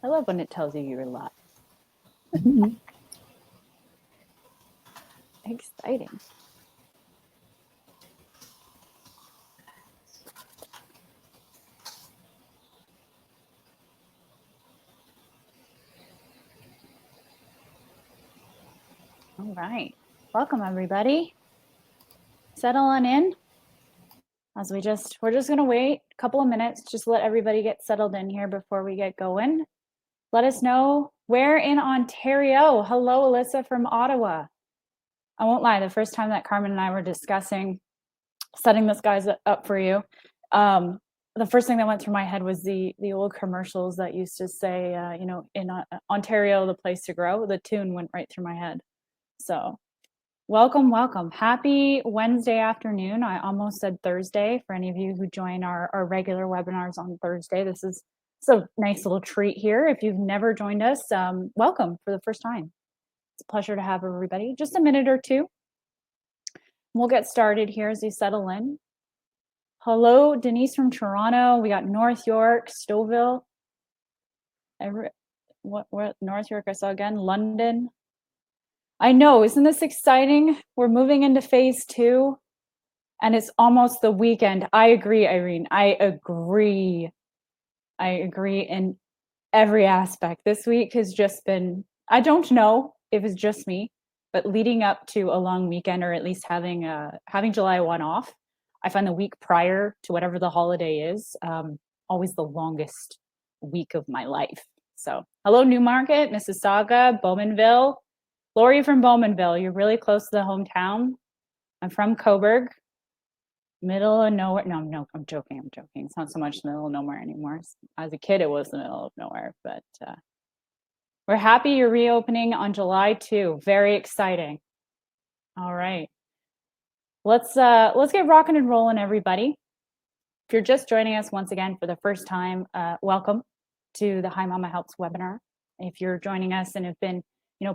I love when it tells you you're live. Exciting. All right. Welcome, everybody. Settle on in. As we're just going to wait a couple of minutes, just let everybody get settled in here before we get going. Let us know where in Ontario. Hello, Alyssa from Ottawa. I won't lie, the first time that Carmen and I were discussing setting this guys up for you, the first thing that went through my head was the old commercials that used to say, in Ontario, the place to grow. The tune went right through my head. So welcome. Happy Wednesday afternoon. I almost said Thursday for any of you who join our regular webinars on Thursday. This is a nice little treat here. If you've never joined us, welcome for the first time. It's a pleasure to have everybody. Just a minute or two. We'll get started here as you settle in. Hello, Denise from Toronto. We got North York, Stouffville. North York I saw again. London. I know, isn't this exciting? We're moving into phase 2 and it's almost the weekend. I agree, Irene. I agree in every aspect. This week has just been, I don't know if it's just me, but leading up to a long weekend, or at least having July 1 off, I find the week prior to whatever the holiday is always the longest week of my life. So hello, Newmarket, Mississauga, Bowmanville. Lori from Bowmanville, you're really close to the hometown. I'm from Cobourg, middle of nowhere. No, I'm joking. It's not so much the middle of nowhere anymore. As a kid, it was the middle of nowhere, but we're happy you're reopening on July 2. Very exciting. All right. Let's get rocking and rolling, everybody. If you're just joining us once again for the first time, welcome to the Hi Mama Helps webinar. If you're joining us and have been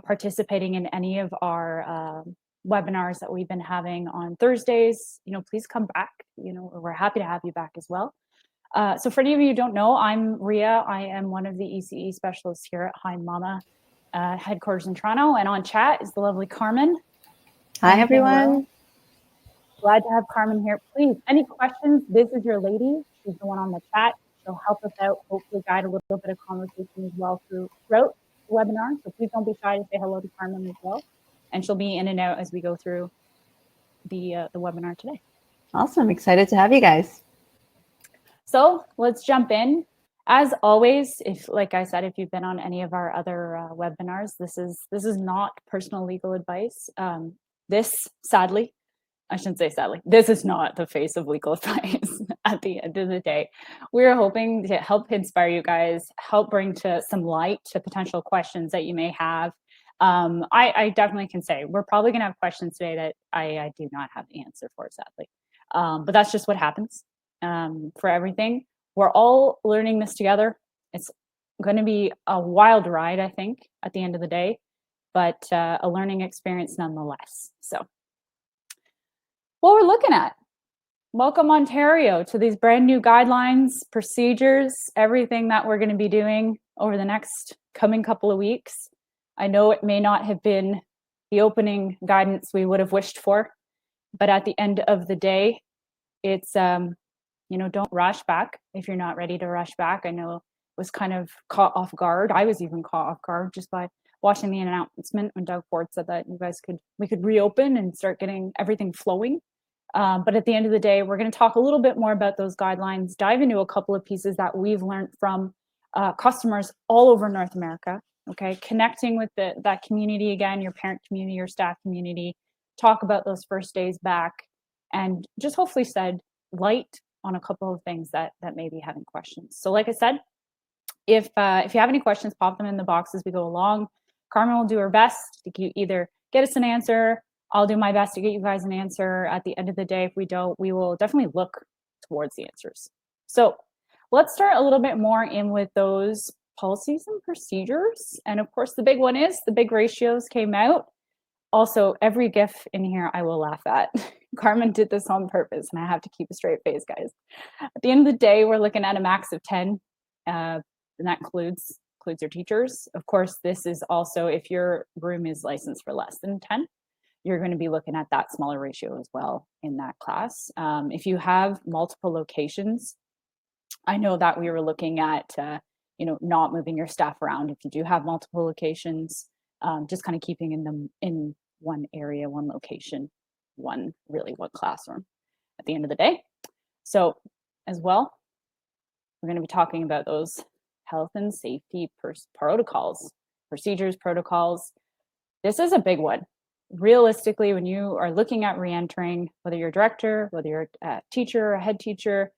participating in any of our webinars that we've been having on Thursdays, please come back. We're happy to have you back as well. So for any of you who don't know, I'm Ria. I am one of the ECE specialists here at Hi Mama headquarters in Toronto. And on chat is the lovely Carmen. Hi, everyone. Glad to have Carmen here. Please, any questions? This is your lady. She's the one on the chat. She'll help us out, hopefully guide a little bit of conversation as well throughout webinar, so please don't be shy to say hello to Carmen as well, and she'll be in and out as we go through the webinar today. Awesome, excited to have you guys. So let's jump in. As always, like I said, if you've been on any of our other webinars, this is not personal legal advice. This, sadly, I shouldn't say sadly, this is not the face of legal advice. At the end of the day, we're hoping to help inspire you guys, help bring to some light to potential questions that you may have. I definitely can say we're probably going to have questions today that I do not have the answer for, sadly. But that's just what happens for everything. We're all learning this together. It's going to be a wild ride, I think, at the end of the day, but a learning experience nonetheless. So what we're looking at. Welcome, Ontario, to these brand new guidelines, procedures, everything that we're going to be doing over the next coming couple of weeks. I know it may not have been the opening guidance we would have wished for, but at the end of the day, it's, don't rush back if you're not ready to rush back. I know it was kind of caught off guard. I was even caught off guard just by watching the announcement when Doug Ford said that we could reopen and start getting everything flowing. But at the end of the day, we're going to talk a little bit more about those guidelines, dive into a couple of pieces that we've learned from customers all over North America, okay? Connecting with that community again, your parent community, your staff community, talk about those first days back, and just hopefully shed light on a couple of things that may be having questions. So like I said, if you have any questions, pop them in the box as we go along. Carmen will do her best to either get us an answer. I'll do my best to get you guys an answer. At the end of the day, if we don't, we will definitely look towards the answers. So let's start a little bit more in with those policies and procedures. And of course, the big one is the big ratios came out. Also, every GIF in here I will laugh at. Carmen did this on purpose, and I have to keep a straight face, guys. At the end of the day, we're looking at a max of 10, and that includes includes your teachers. Of course, this is also if your room is licensed for less than 10, you're going to be looking at that smaller ratio as well in that class. If you have multiple locations, I know that we were looking at, not moving your staff around. If you do have multiple locations, just kind of keeping them in one area, one location, one classroom at the end of the day. So as well, we're going to be talking about those health and safety protocols, procedures, protocols. This is a big one. Realistically, when you are looking at reentering, whether you're a director, whether you're a teacher, a head teacher,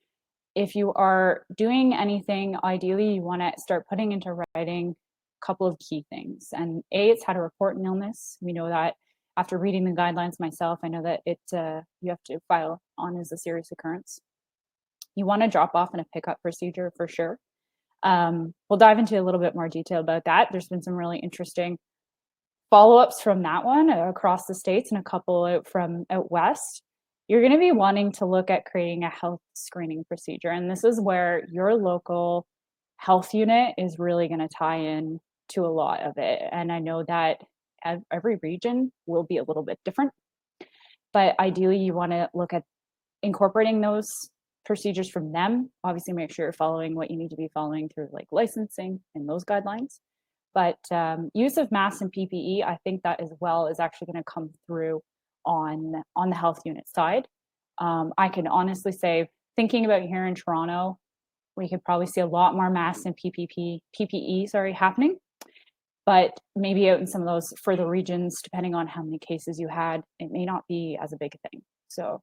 if you are doing anything, ideally you want to start putting into writing a couple of key things. And it's how to report an illness. We know that after reading the guidelines myself, I know that you have to file on as a serious occurrence. You want to drop off in a pickup procedure for sure. We'll dive into a little bit more detail about that. There's been some really interesting follow-ups from that one across the states and a couple out west. You're going to be wanting to look at creating a health screening procedure. And this is where your local health unit is really going to tie in to a lot of it. And I know that every region will be a little bit different, but ideally you want to look at incorporating those procedures from them. Obviously make sure you're following what you need to be following through like licensing and those guidelines. But use of masks and PPE, I think that as well is actually going to come through on the health unit side. I can honestly say, thinking about here in Toronto, we could probably see a lot more masks and PPE happening. But maybe out in some of those further regions, depending on how many cases you had, it may not be as a big thing. So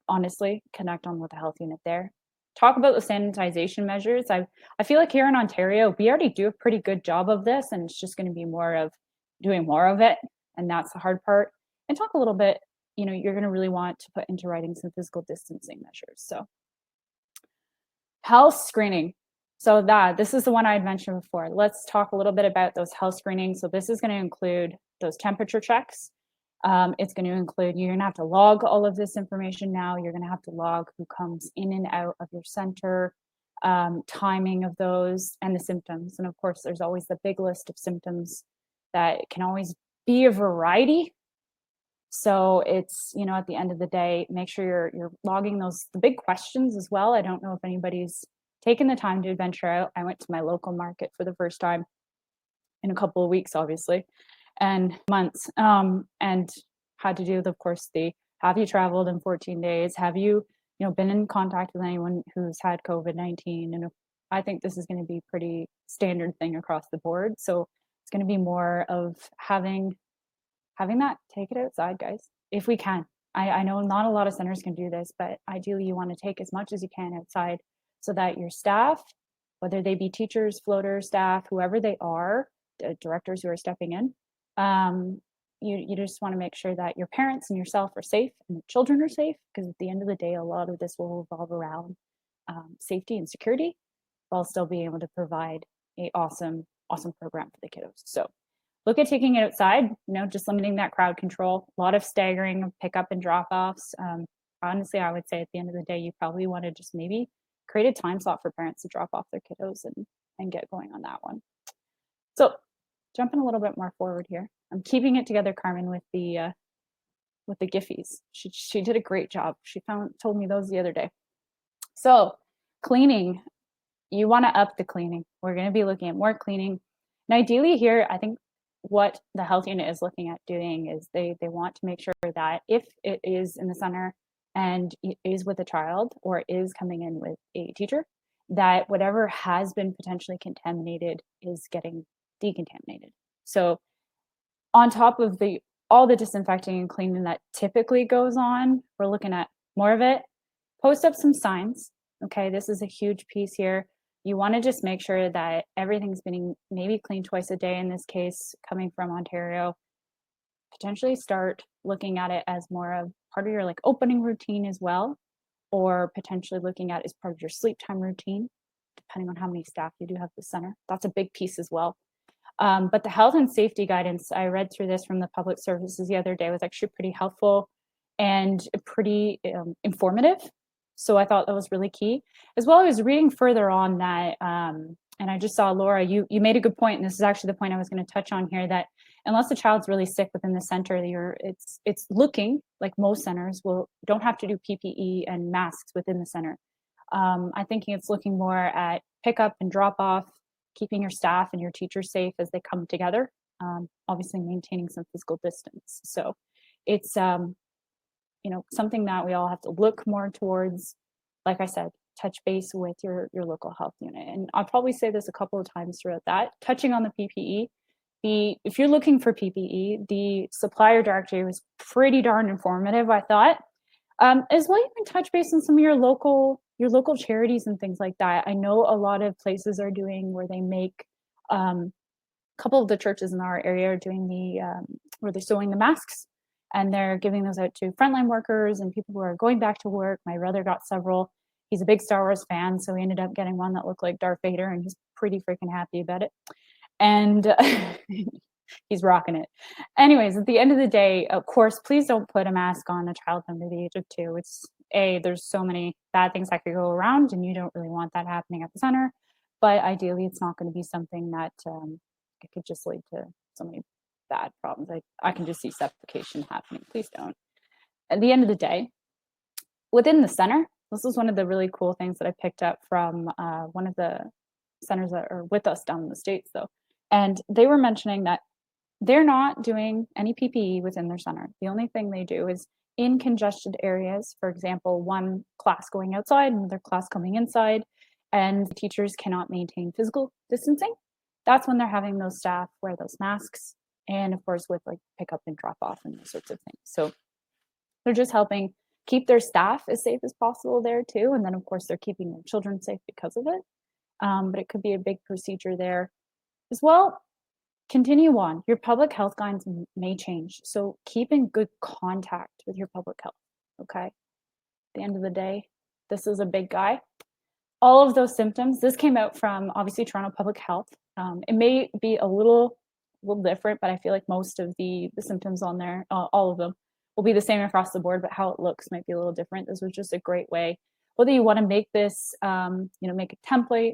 honestly, connect on with the health unit there. Talk about the sanitization measures. I feel like here in Ontario, we already do a pretty good job of this, and it's just going to be more of doing more of it. And that's the hard part. And talk a little bit, you're going to really want to put into writing some physical distancing measures. So health screening. So this is the one I had mentioned before. Let's talk a little bit about those health screenings. So this is going to include those temperature checks. It's going to include, you're going to have to log all of this information now. You're going to have to log who comes in and out of your center, timing of those, and the symptoms. And of course, there's always the big list of symptoms that can always be a variety. So it's, at the end of the day, make sure you're logging the big questions as well. I don't know if anybody's taken the time to venture out. I went to my local market for the first time in a couple of weeks, obviously, and months, and had to do, of course, have you traveled in 14 days? Have you, been in contact with anyone who's had COVID-19? And I think this is going to be pretty standard thing across the board. So it's going to be more of having that, take it outside, guys, if we can. I know not a lot of centers can do this, but ideally you want to take as much as you can outside so that your staff, whether they be teachers, floaters, staff, whoever they are, directors who are stepping in, you just want to make sure that your parents and yourself are safe and the children are safe, because at the end of the day, a lot of this will revolve around safety and security, while still being able to provide a awesome program for the kiddos. So look at taking it outside, just limiting that crowd control, a lot of staggering of pickup and drop-offs. Honestly, I would say at the end of the day, you probably want to just maybe create a time slot for parents to drop off their kiddos and get going on that one. So jumping a little bit more forward here, I'm keeping it together, Carmen, with the Giphies. She did a great job. She told me those the other day. So cleaning, you want to up the cleaning. We're going to be looking at more cleaning. And ideally here, I think what the health unit is looking at doing is they want to make sure that if it is in the center and it is with a child or is coming in with a teacher, that whatever has been potentially contaminated is getting decontaminated. So on top of all the disinfecting and cleaning that typically goes on, we're looking at more of it. Post up some signs. Okay, this is a huge piece here. You want to just make sure that everything's being maybe cleaned twice a day in this case, coming from Ontario. Potentially start looking at it as more of part of your opening routine as well, or potentially looking at it as part of your sleep time routine, depending on how many staff you do have at the center. That's a big piece as well. But the health and safety guidance, I read through this from the public services the other day, was actually pretty helpful and pretty informative. So I thought that was really key. As well, I was reading further on that and I just saw, Laura, you made a good point, and this is actually the point I was going to touch on here, that unless the child's really sick within the center, it's looking like most centers don't have to do PPE and masks within the center. I'm thinking it's looking more at pick up and drop off, keeping your staff and your teachers safe as they come together, obviously maintaining some physical distance. So it's something that we all have to look more towards. Like I said, touch base with your local health unit. And I'll probably say this a couple of times throughout that, touching on the PPE. If you're looking for PPE, the supplier directory was pretty darn informative, I thought. As well, you can touch base on some of your local charities and things like that. I know a lot of places are doing where they make, a couple of the churches in our area are doing where they're sewing the masks, and they're giving those out to frontline workers and people who are going back to work. My brother got several. He's a big Star Wars fan, so he ended up getting one that looked like Darth Vader, and he's pretty freaking happy about it. And he's rocking it. Anyways, at the end of the day, of course, please don't put a mask on a child under the age of 2. There's so many bad things that could go around, and you don't really want that happening at the center. But ideally, it's not going to be something that it could just lead to so many bad problems. I can just see suffocation happening. Please don't. At the end of the day, within the center, this is one of the really cool things that I picked up from one of the centers that are with us down in the States, though. And they were mentioning that they're not doing any PPE within their center. The only thing they do is in congested areas, for example, one class going outside, another class coming inside, and teachers cannot maintain physical distancing. That's when they're having those staff wear those masks, and of course with like pick up and drop off and those sorts of things. So they're just helping keep their staff as safe as possible there too. And then of course they're keeping their children safe because of it. But it could be a big procedure there as well. Continue on. Your public health guidance may change. So keep in good contact with your public health, okay? At the end of the day, this is a big guy. All of those symptoms, this came out from obviously Toronto Public Health. It may be a little different, but I feel like most of the symptoms on there, all of them, will be the same across the board, but how it looks might be a little different. This was just a great way. Whether you want to make this, make a template,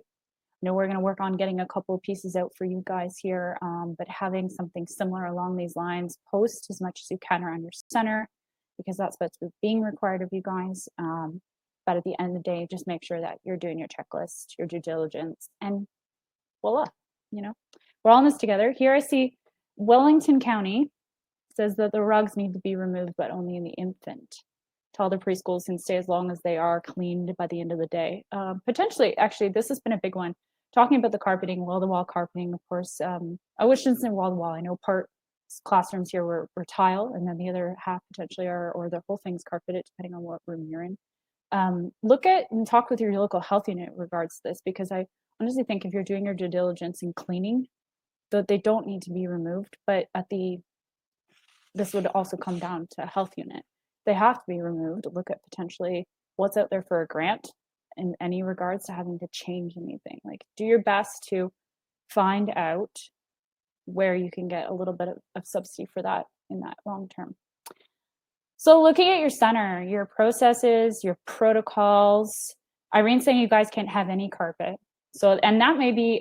we're going to work on getting a couple of pieces out for you guys here, but having something similar along these lines, post as much as you can around your center, because that's what's being required of you guys. But at the end of the day, just make sure that you're doing your checklist, your due diligence, and voila, we're all in this together. Here I see Wellington County says that the rugs need to be removed, but only in the infant. Tell the preschools can stay as long as they are cleaned by the end of the day. Potentially, actually, this has been a big one. Talking about the carpeting, wall-to-wall carpeting, of course. I wish it's in wall-to-wall. I know part classrooms here were tile, and then the other half potentially or the whole thing's carpeted, depending on what room you're in. Look at and talk with your local health unit in regards to this, because I honestly think if you're doing your due diligence in cleaning, that they don't need to be removed. But this would also come down to a health unit. They have to be removed. Look at potentially what's out there for a grant in any regards to having to change anything. Like, do your best to find out where you can get a little bit of subsidy for that in that long term. So looking at your center, your processes, your protocols, Irene's saying you guys can't have any carpet. So, and that may be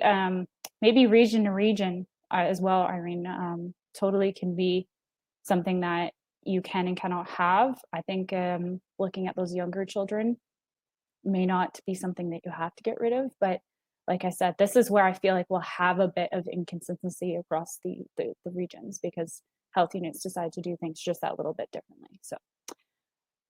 maybe region to region as well, Irene, totally can be something that you can and cannot have. I think looking at those younger children may not be something that you have to get rid of, but like I said, this is where I feel like we'll have a bit of inconsistency across the regions, because health units decide to do things just that little bit differently. So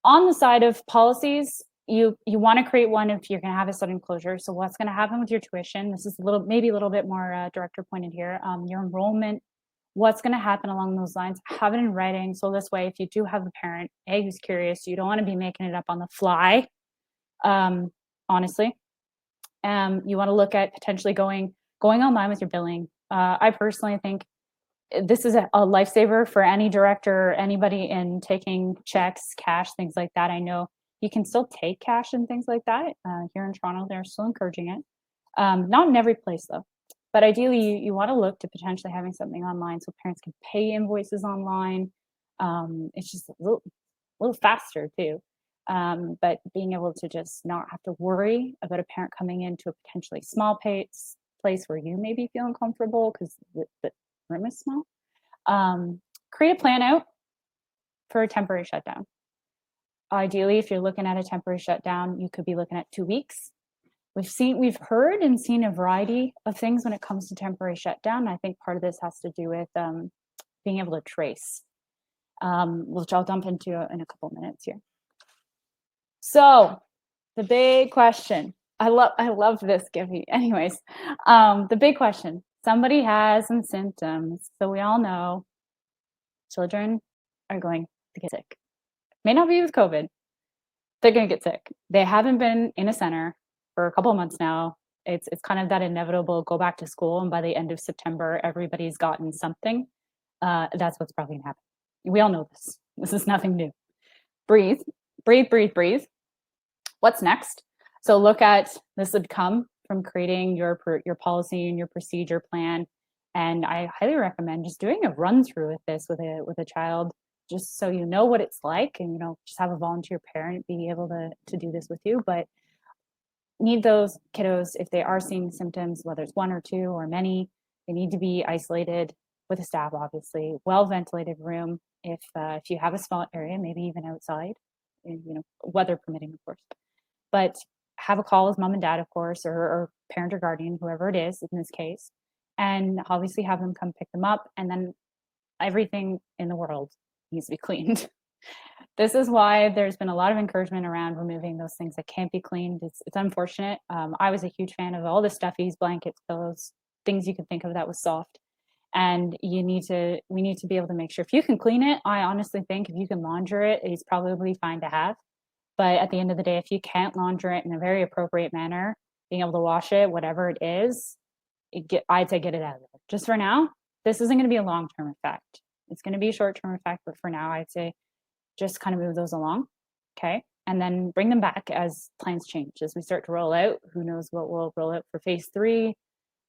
on the side of policies, you want to create one if you're going to have a sudden closure. So what's going to happen with your tuition? This is maybe a little bit more director pointed here. Your enrollment, what's going to happen along those lines, have it in writing. So this way, if you do have a parent, who's curious, you don't want to be making it up on the fly, honestly. You want to look at potentially going online with your billing. I personally think this is a lifesaver for any director, anybody in taking checks, cash, things like that. I know you can still take cash and things like that. Here in Toronto, they're still encouraging it. Not in every place though. But ideally, you want to look to potentially having something online so parents can pay invoices online. It's just a little faster too. But being able to just not have to worry about a parent coming into a potentially small place where you may be feeling comfortable because the room is small. Create a plan out for a temporary shutdown. Ideally, if you're looking at a temporary shutdown, you could be looking at 2 weeks. We've heard and seen a variety of things when it comes to temporary shutdown. I think part of this has to do with being able to trace, which I'll dump into in a couple minutes here. So the big question, I love this, Gibby. Anyways, the big question, somebody has some symptoms. So we all know children are going to get sick. May not be with COVID. They're going to get sick. They haven't been in a center for a couple of months now. It's kind of that inevitable go back to school. And by the end of September, everybody's gotten something. That's what's probably going to happen. We all know this. This is nothing new. Breathe, breathe, breathe, breathe. What's next? So look at, this would come from creating your policy and your procedure plan. And I highly recommend just doing a run through with this with a child, just so you know what it's like, and just have a volunteer parent be able to do this with you. But need those kiddos, if they are seeing symptoms, whether it's one or two or many, they need to be isolated with a staff, obviously, well ventilated room. If you have a small area, maybe even outside, weather permitting, of course. But have a call with mom and dad, of course, or parent or guardian, whoever it is in this case, and obviously have them come pick them up. And then everything in the world needs to be cleaned. This is why there's been a lot of encouragement around removing those things that can't be cleaned. It's unfortunate. I was a huge fan of all the stuffies, blankets, pillows, things you could think of that was soft. And we need to be able to make sure if you can clean it. I honestly think if you can launder it, it's probably fine to have. But at the end of the day, if you can't launder it in a very appropriate manner, being able to wash it, whatever it is, I'd say get it out of there. Just for now, this isn't going to be a long-term effect. It's going to be a short-term effect, but for now, I'd say just kind of move those along, okay? And then bring them back as plans change. As we start to roll out, who knows what we'll roll out for phase 3,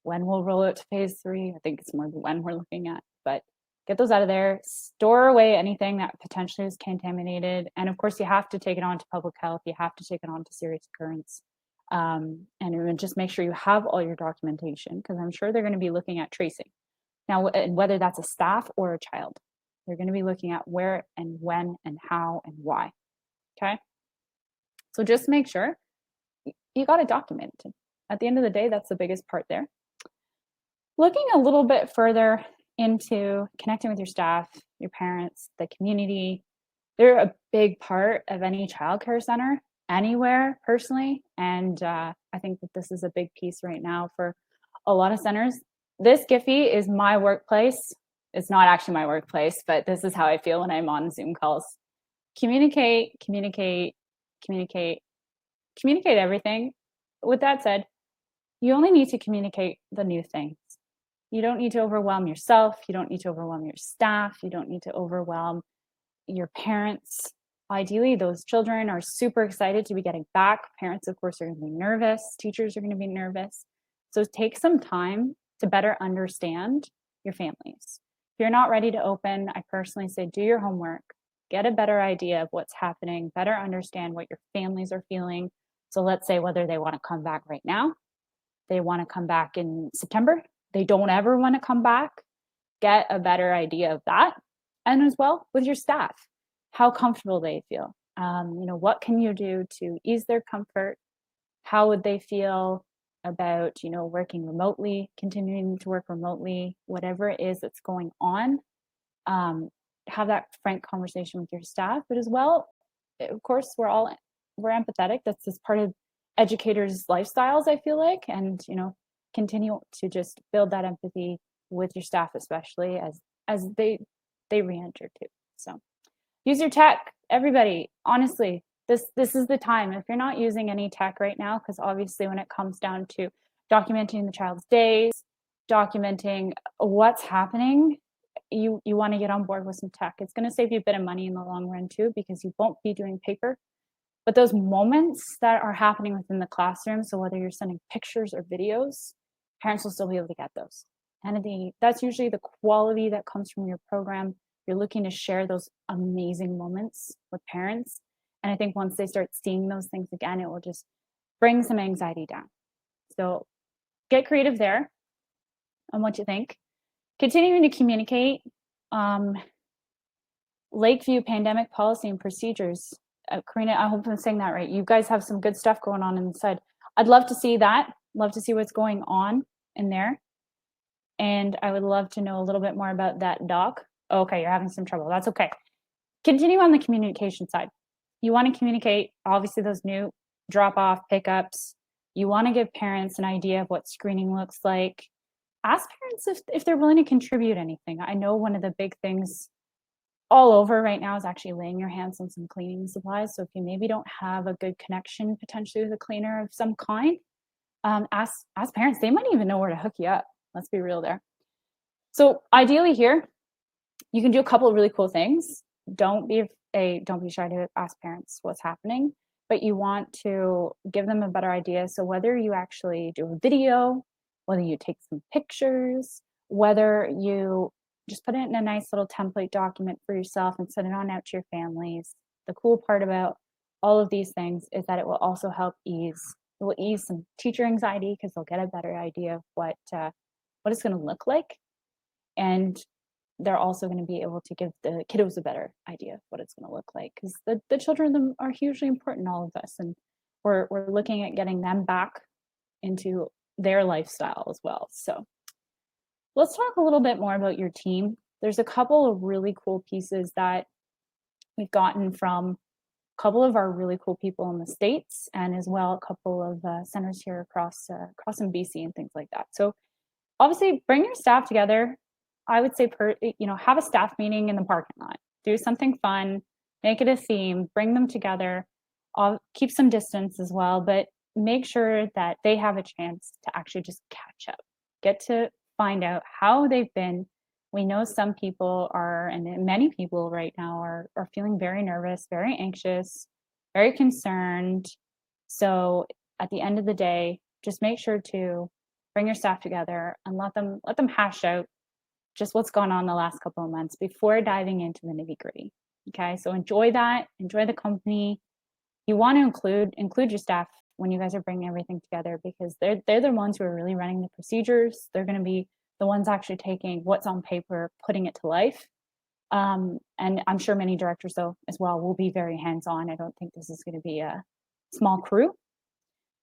when we'll roll out to phase 3. I think it's more the when we're looking at, but get those out of there, store away anything that potentially is contaminated. And of course, you have to take it on to public health. You have to take it on to serious occurrence. And just make sure you have all your documentation, because I'm sure they're going to be looking at tracing. Now, whether that's a staff or a child, they're going to be looking at where and when and how and why, okay? So just make sure you got it documented. At the end of the day, that's the biggest part there. Looking a little bit further into connecting with your staff, your parents, the community, they're a big part of any childcare center anywhere, personally. And I think that this is a big piece right now for a lot of centers. This Giphy is my workplace. It's not actually my workplace, but this is how I feel when I'm on Zoom calls. Communicate, communicate, communicate, communicate everything. With that said, you only need to communicate the new things. You don't need to overwhelm yourself. You don't need to overwhelm your staff. You don't need to overwhelm your parents. Ideally, those children are super excited to be getting back. Parents, of course, are going to be nervous. Teachers are going to be nervous. So take some time to better understand your families. If you're not ready to open, I personally say do your homework, get a better idea of what's happening, better understand what your families are feeling. So let's say whether they want to come back right now, they want to come back in September, they don't ever want to come back, get a better idea of that. And as well with your staff, how comfortable they feel. What can you do to ease their comfort? How would they feel about, working remotely, continuing to work remotely, whatever it is that's going on. Have that frank conversation with your staff, but as well, of course, we're empathetic. That's just part of educators' lifestyles, I feel like, and continue to just build that empathy with your staff, especially as they re-enter too. So use your tech, everybody. Honestly, this is the time. If you're not using any tech right now, because obviously when it comes down to documenting the child's days, documenting what's happening, you want to get on board with some tech. It's going to save you a bit of money in the long run too, because you won't be doing paper. But those moments that are happening within the classroom, so whether you're sending pictures or videos, parents will still be able to get those. And that's usually the quality that comes from your program. You're looking to share those amazing moments with parents. And I think once they start seeing those things again, it will just bring some anxiety down. So get creative there on what you think. Continuing to communicate. Lakeview pandemic policy and procedures. Karina, I hope I'm saying that right. You guys have some good stuff going on inside. I'd love to see that. Love to see what's going on in there. And I would love to know a little bit more about that doc. Okay, you're having some trouble. That's okay. Continue on the communication side. You want to communicate, obviously, those new drop-off pickups. You want to give parents an idea of what screening looks like. Ask parents if they're willing to contribute anything. I know one of the big things all over right now is actually laying your hands on some cleaning supplies. So if you maybe don't have a good connection potentially with a cleaner of some kind, ask parents. They might even know where to hook you up. Let's be real there. So ideally here, you can do a couple of really cool things. Don't be shy to ask parents what's happening, but you want to give them a better idea. So whether you actually do a video, whether you take some pictures, whether you just put it in a nice little template document for yourself and send it on out to your families. The cool part about all of these things is that it will also help ease some teacher anxiety because they'll get a better idea of what it's going to look like. And they're also going to be able to give the kiddos a better idea of what it's going to look like because the children are hugely important, all of us. And we're looking at getting them back into their lifestyle as well. So let's talk a little bit more about your team. There's a couple of really cool pieces that we've gotten from a couple of our really cool people in the States and as well a couple of centers here across in BC and things like that. So obviously bring your staff together. I would say, have a staff meeting in the parking lot. Do something fun, make it a theme, bring them together, keep some distance as well, but make sure that they have a chance to actually just catch up, get to find out how they've been. We know some people are, and many people right now are feeling very nervous, very anxious, very concerned. So at the end of the day, just make sure to bring your staff together and let them hash out just what's gone on the last couple of months before diving into the nitty gritty. Okay, so enjoy that, enjoy the company. You want to include your staff when you guys are bringing everything together because they're the ones who are really running the procedures. They're going to be the ones actually taking what's on paper, putting it to life. And I'm sure many directors, though, as well, will be very hands-on. I don't think this is going to be a small crew,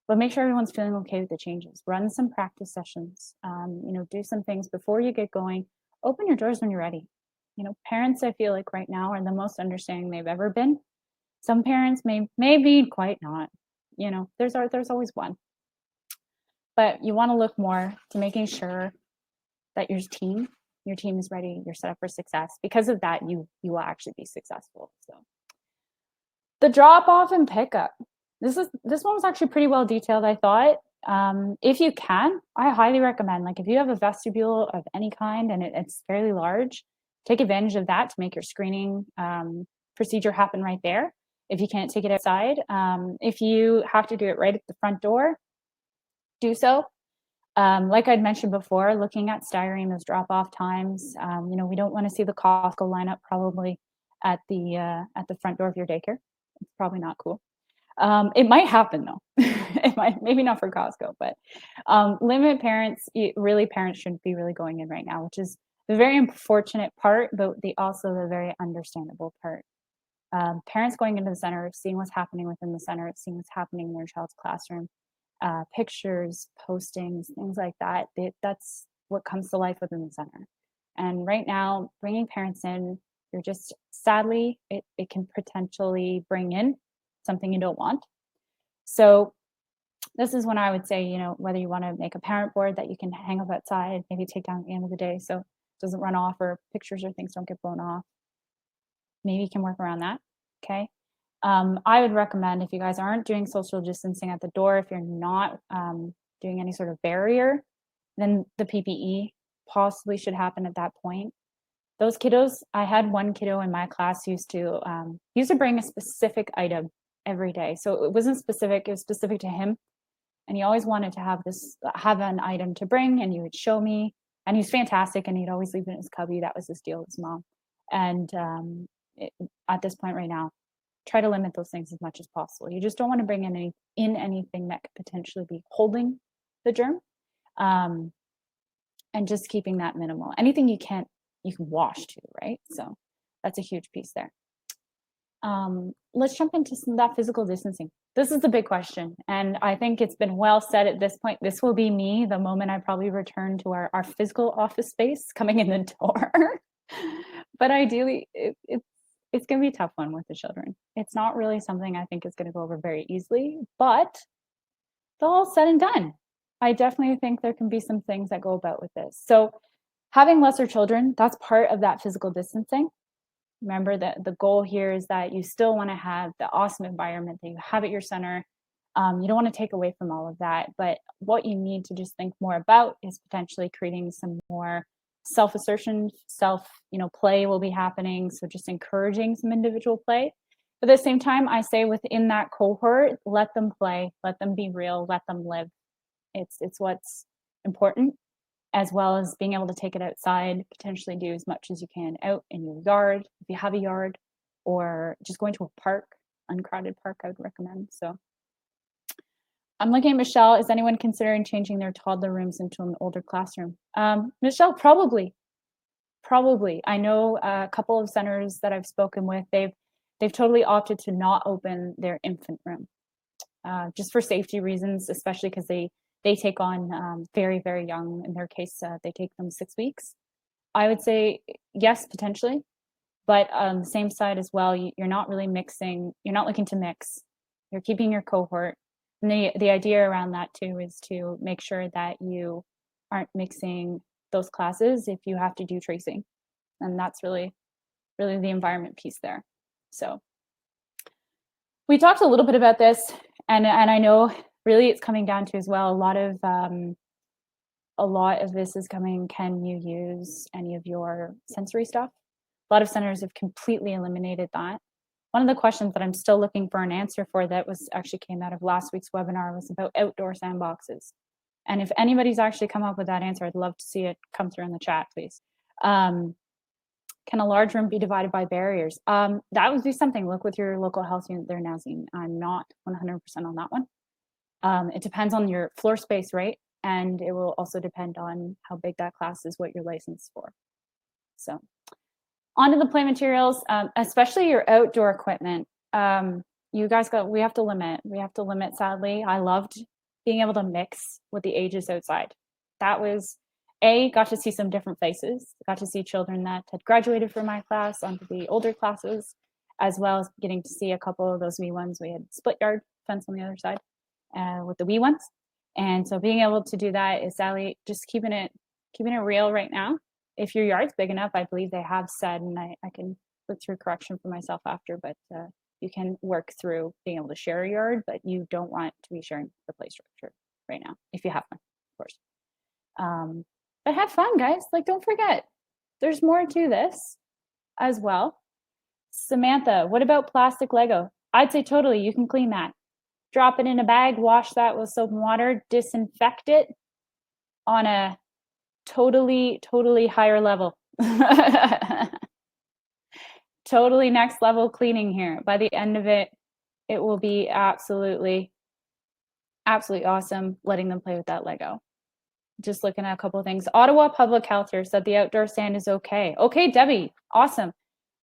but make sure everyone's feeling okay with the changes. Run some practice sessions. Do some things before you get going. Open your doors when you're ready. Parents, I feel like right now are the most understanding they've ever been. Some parents may be quite not. There's always one. But you want to look more to making sure that your team is ready, you're set up for success. Because of that, you will actually be successful. So the drop off and pickup. This one was actually pretty well detailed, I thought. If you can, I highly recommend, like if you have a vestibule of any kind and it's fairly large, take advantage of that to make your screening procedure happen right there. If you can't take it outside, if you have to do it right at the front door, do so. Like I'd mentioned before, looking at staggering those drop-off times. We don't want to see the Costco lineup probably at the front door of your daycare. It's probably not cool. It might happen though. It might, maybe not for Costco, but limit parents. Parents shouldn't be really going in right now, which is the very unfortunate part, but also the very understandable part. Parents going into the center, seeing what's happening within the center, seeing what's happening in their child's classroom, pictures, postings, things like that. That's what comes to life within the center. And right now, bringing parents in, you're just sadly, it can potentially bring in something you don't want. So this is when I would say, whether you want to make a parent board that you can hang up outside, maybe take down at the end of the day so it doesn't run off or pictures or things don't get blown off. Maybe you can work around that. Okay. I would recommend if you guys aren't doing social distancing at the door, if you're not doing any sort of barrier, then the PPE possibly should happen at that point. Those kiddos, I had one kiddo in my class who used to bring a specific item every day. So it wasn't specific, it was specific to him. And he always wanted to have an item to bring, and he would show me, and he was fantastic, and he'd always leave it in his cubby. That was his deal with his mom. And at this point right now, try to limit those things as much as possible. You just don't want to bring in anything that could potentially be holding the germ. And just keeping that minimal. Anything you can wash too, right? So that's a huge piece there. Let's jump into some of that physical distancing. This is the big question. And I think it's been well said at this point. This will be me the moment I probably return to our physical office space coming in the door. But ideally, it's going to be a tough one with the children. It's not really something I think is going to go over very easily, but they're all said and done. I definitely think there can be some things that go about with this. So having lesser children, that's part of that physical distancing. Remember that the goal here is that you still want to have the awesome environment that you have at your center. You don't want to take away from all of that, but what you need to just think more about is potentially creating some more self-assertion, play will be happening. So just encouraging some individual play. But at the same time, I say within that cohort, let them play, let them be real, let them live. It's what's important, as well as being able to take it outside, potentially do as much as you can out in your yard, if you have a yard, or just going to a park, uncrowded park, I would recommend. So I'm looking at Michelle. Is anyone considering changing their toddler rooms into an older classroom? Michelle, probably. I know a couple of centers that I've spoken with, they've totally opted to not open their infant room, just for safety reasons, especially because they take on very, very young. In their case, they take them 6 weeks. I would say yes, potentially, but on the same side as well, you're not really mixing. You're not looking to mix. You're keeping your cohort. And the idea around that too is to make sure that you aren't mixing those classes if you have to do tracing. And that's really, really the environment piece there. So we talked a little bit about this, and I know really it's coming down to as well, a lot of this is coming, can you use any of your sensory stuff? A lot of centers have completely eliminated that. One of the questions that I'm still looking for an answer for that was actually came out of last week's webinar was about outdoor sandboxes. And if anybody's actually come up with that answer, I'd love to see it come through in the chat, please. Can a large room be divided by barriers? That would be something. Look with your local health unit there, Nazine. I'm not 100% on that one. It depends on your floor space, right? And it will also depend on how big that class is, what you're licensed for. So onto the play materials, especially your outdoor equipment. You guys we have to limit. We have to limit, sadly. I loved being able to mix with the ages outside. That was, got to see some different faces, got to see children that had graduated from my class onto the older classes, as well as getting to see a couple of those wee ones. We had split yard fence on the other side with the wee ones. And so being able to do that is, Sally, just keeping it real right now. If your yard's big enough, I believe they have said, and I can look through correction for myself after, but you can work through being able to share a yard, but you don't want to be sharing the play structure right now, if you have one, of course. But have fun, guys. Like, don't forget, there's more to this as well. Samantha, what about plastic Lego? I'd say totally, you can clean that. Drop it in a bag, wash that with soap and water, disinfect it on a totally higher level. Totally next level cleaning here. By the end of it, it will be absolutely awesome letting them play with that Lego. Just looking at a couple of things. Ottawa Public Health here said the outdoor stand is okay. Okay, Debbie, awesome.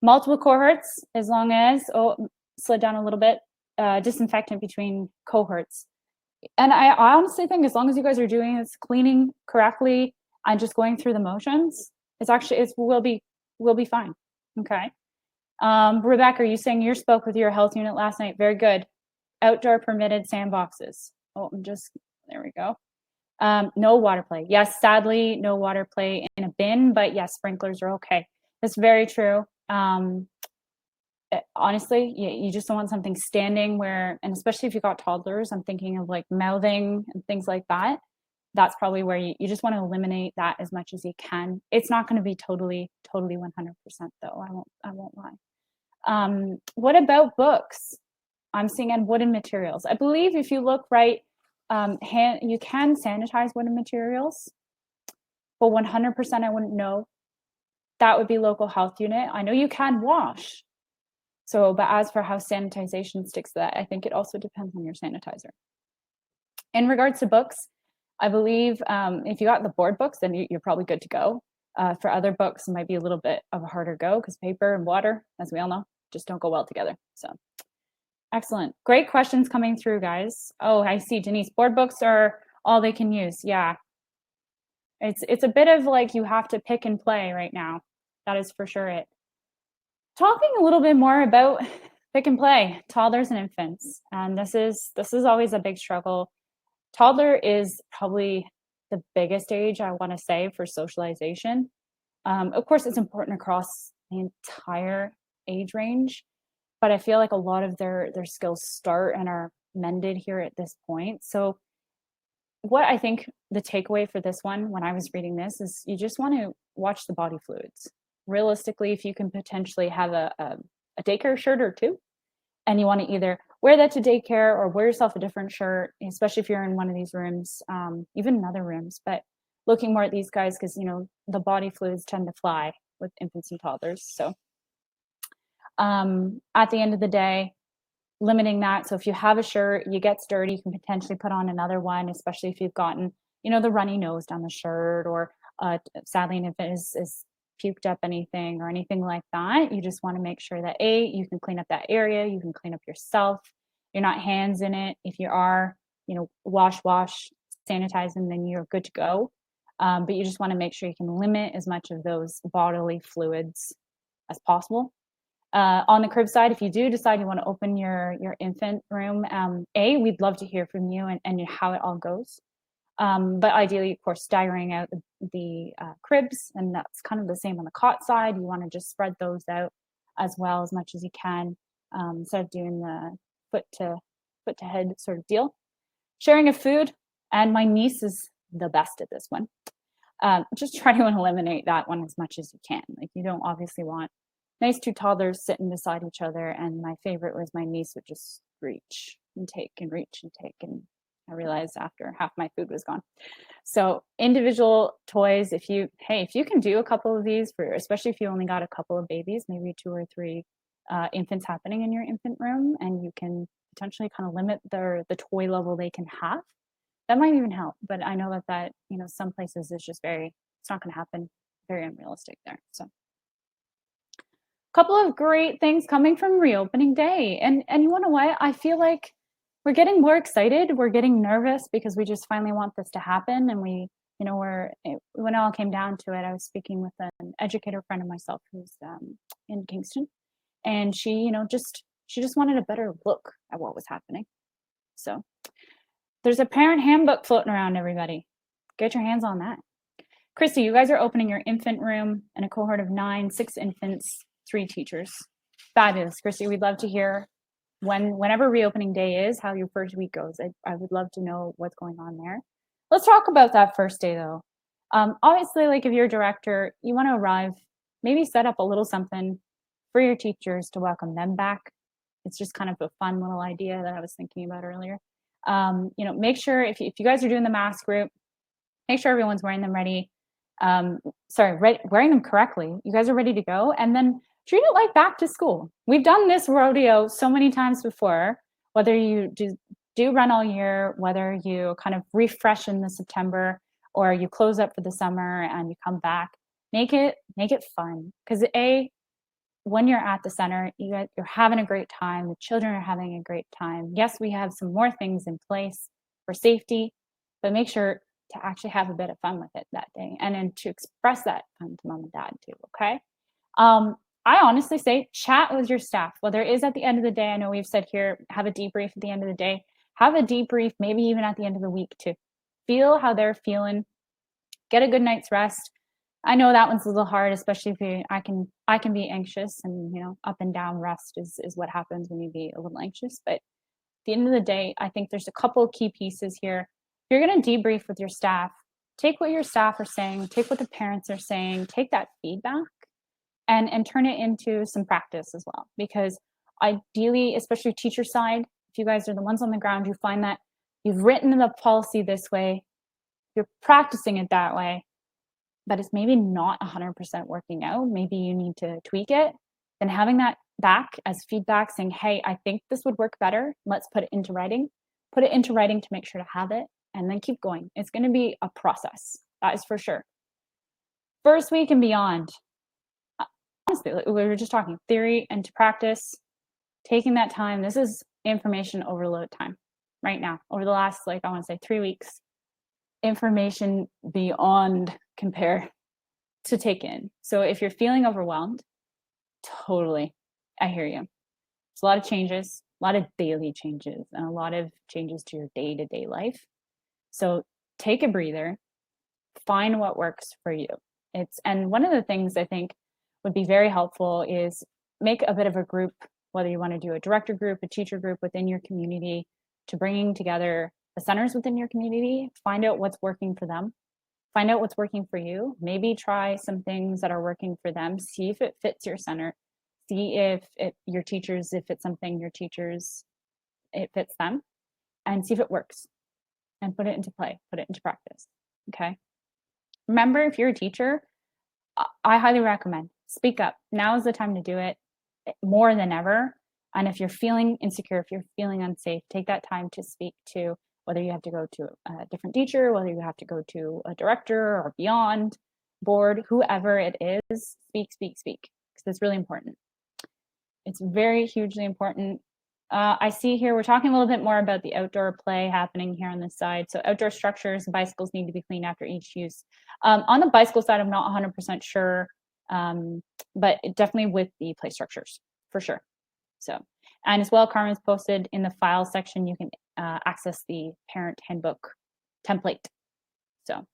Multiple cohorts, as long as, slid down a little bit, disinfectant between cohorts. And I honestly think as long as you guys are doing this, cleaning correctly and just going through the motions, will be fine. Okay. Rebecca, are you saying you spoke with your health unit last night? Very good. Outdoor permitted sandboxes. There we go. No water play. Yes, sadly, no water play in a bin, but yes, sprinklers are okay. That's very true. Honestly, you just don't want something standing where, and especially if you've got toddlers, I'm thinking of like mouthing and things like that. That's probably where you just want to eliminate that as much as you can. It's not going to be totally 100% though. I won't lie. What about books? I'm seeing on wooden materials. I believe if you look right, you can sanitize wooden materials, but 100% I wouldn't know. That would be local health unit. I know you can wash. So, but as for how sanitization sticks to that, I think it also depends on your sanitizer. In regards to books, I believe if you got the board books, then you're probably good to go. For other books, it might be a little bit of a harder go because paper and water, as we all know, just don't go well together. So excellent. Great questions coming through, guys. Oh, I see, Denise. Board books are all they can use. Yeah. It's a bit of like you have to pick and play right now. That is for sure it. Talking a little bit more about pick and play, toddlers and infants. And this is always a big struggle. Toddler is probably the biggest age, I want to say, for socialization. Of course, it's important across the entire age range, but I feel like a lot of their skills start and are mended here at this point. So what I think the takeaway for this one when I was reading this is you just want to watch the body fluids. Realistically, if you can potentially have a daycare shirt or two, and you want to either wear that to daycare or wear yourself a different shirt, especially if you're in one of these rooms, even in other rooms, but looking more at these guys because, you know, the body fluids tend to fly with infants and toddlers. So at the end of the day, limiting that. So if you have a shirt, you gets dirty, you can potentially put on another one, especially if you've gotten, you know, the runny nose down the shirt or sadly, if it is puked up anything or anything like that, you just want to make sure that you can clean up that area, you can clean up yourself. You're not hands in it. If you are, you know, wash, sanitize, and then you're good to go. But you just want to make sure you can limit as much of those bodily fluids as possible. On the crib side, if you do decide you want to open your infant room, we'd love to hear from you and how it all goes. But ideally, of course, staggering out the cribs, and that's kind of the same on the cot side. You want to just spread those out as well as much as you can, instead of doing the foot to head sort of deal. Sharing of food, and my niece is the best at this one. Just try to eliminate that one as much as you can. Like, you don't obviously want nice two toddlers sitting beside each other, and my favorite was my niece would just reach and take and reach and take, and I realized after half my food was gone. So individual toys, if you can do a couple of these for, especially if you only got a couple of babies, maybe 2 or 3 infants happening in your infant room, and you can potentially kind of limit the toy level they can have, that might even help. But I know that you know, some places it's just it's not going to happen, very unrealistic there. So couple of great things coming from reopening day. And you wanna know what? I feel like we're getting more excited. We're getting nervous because we just finally want this to happen. And when it all came down to it, I was speaking with an educator friend of myself who's in Kingston. And she, you know, she just wanted a better look at what was happening. So there's a parent handbook floating around, everybody. Get your hands on that. Christy, you guys are opening your infant room in a cohort of 9, 6 infants, 3 teachers. Fabulous. Christy, we'd love to hear whenever reopening day is, how your first week goes. I would love to know what's going on there. Let's talk about that first day though. Obviously, like if you're a director, you want to arrive, maybe set up a little something for your teachers to welcome them back. It's just kind of a fun little idea that I was thinking about earlier. You know, make sure if you guys are doing the mask group, make sure everyone's wearing them wearing them correctly. You guys are ready to go, and then treat it like back to school. We've done this rodeo so many times before, whether you do run all year, whether you kind of refresh in the September, or you close up for the summer and you come back. Make it fun, because when you're at the center, you're having a great time. The children are having a great time. Yes, we have some more things in place for safety, but make sure to actually have a bit of fun with it that day, and then to express that fun to mom and dad too. Okay. I honestly say chat with your staff, whether it is at the end of the day. I know we've said here, have a debrief at the end of the day, have a debrief, maybe even at the end of the week too. Feel how they're feeling, get a good night's rest. I know that one's a little hard, especially if I can be anxious, and you know, up and down rest is what happens when you be a little anxious. But at the end of the day, I think there's a couple of key pieces here. If you're going to debrief with your staff, take what your staff are saying, take what the parents are saying, take that feedback and turn it into some practice as well. Because ideally, especially teacher side, if you guys are the ones on the ground, you find that you've written the policy this way, you're practicing it that way, but it's maybe not 100% working out. Maybe you need to tweak it. Then having that back as feedback saying, hey, I think this would work better. Let's put it into writing. Put it into writing to make sure to have it and then keep going. It's going to be a process. That is for sure. First week and beyond, honestly, we were just talking theory into practice, taking that time. This is information overload time right now. Over the last, I want to say 3 weeks, information beyond compare to take in. So if you're feeling overwhelmed, totally, I hear you. It's a lot of changes, a lot of daily changes, and a lot of changes to your day-to-day life. So take a breather, find what works for you. And one of the things I think would be very helpful is make a bit of a group, whether you want to do a director group, a teacher group within your community, to bringing together the centers within your community, find out what's working for them, find out what's working for you, maybe try some things that are working for them, see if it fits your center, see if your teachers, if it's something your teachers, it fits them, and see if it works, and put it into play, put it into practice, okay? Remember, if you're a teacher, I highly recommend speak up. Now is the time to do it more than ever. And if you're feeling insecure, if you're feeling unsafe, take that time to speak to, whether you have to go to a different teacher, whether you have to go to a director or beyond board, whoever it is, speak, because it's really important. It's very hugely important. I see here, we're talking a little bit more about the outdoor play happening here on this side. So outdoor structures, bicycles need to be cleaned after each use. On the bicycle side, I'm not 100% sure, but definitely with the play structures, for sure. So, and as well, Carmen's posted in the file section, you can access the parent handbook template. So,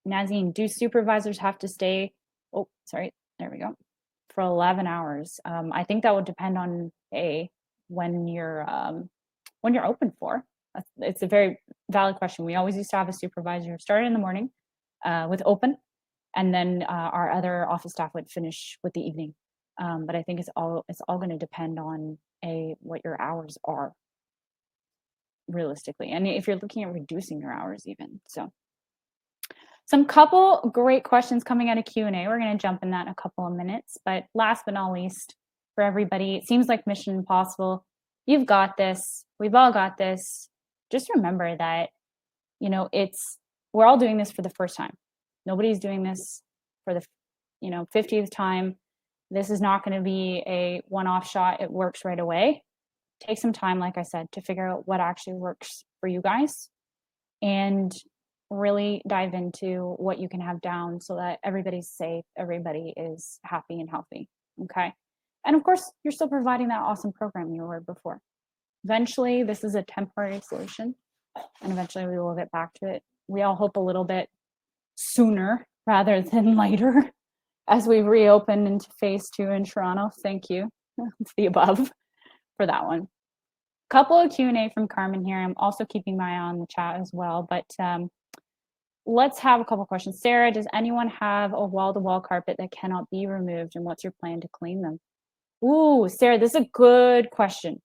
Nazine, do supervisors have to stay? Oh, sorry, there we go. For 11 hours. I think that would depend on when you're open for. It's a very valid question. We always used to have a supervisor who started in the morning with open, and then our other office staff would finish with the evening. But I think it's all going to depend on what your hours are realistically, and if you're looking at reducing your hours even. So some couple great questions coming out of Q&A. We're going to jump in that in a couple of minutes, but last but not least, for everybody, it seems like mission impossible. You've got this. We've all got this. Just remember that, we're all doing this for the first time. Nobody's doing this for the 50th time. This is not going to be a one-off shot. It works right away. Take some time, like I said, to figure out what actually works for you guys, and really dive into what you can have down so that everybody's safe, everybody is happy and healthy, okay? And of course, you're still providing that awesome program you were before. Eventually, this is a temporary solution, and eventually we will get back to it. We all hope a little bit sooner rather than later as we reopen into phase 2 in Toronto. Thank you. It's the above for that one. Couple of Q&A from Carmen here. I'm also keeping my eye on the chat as well, but let's have a couple questions. Sarah, does anyone have a wall-to-wall carpet that cannot be removed, and what's your plan to clean them? Ooh, Sarah, this is a good question.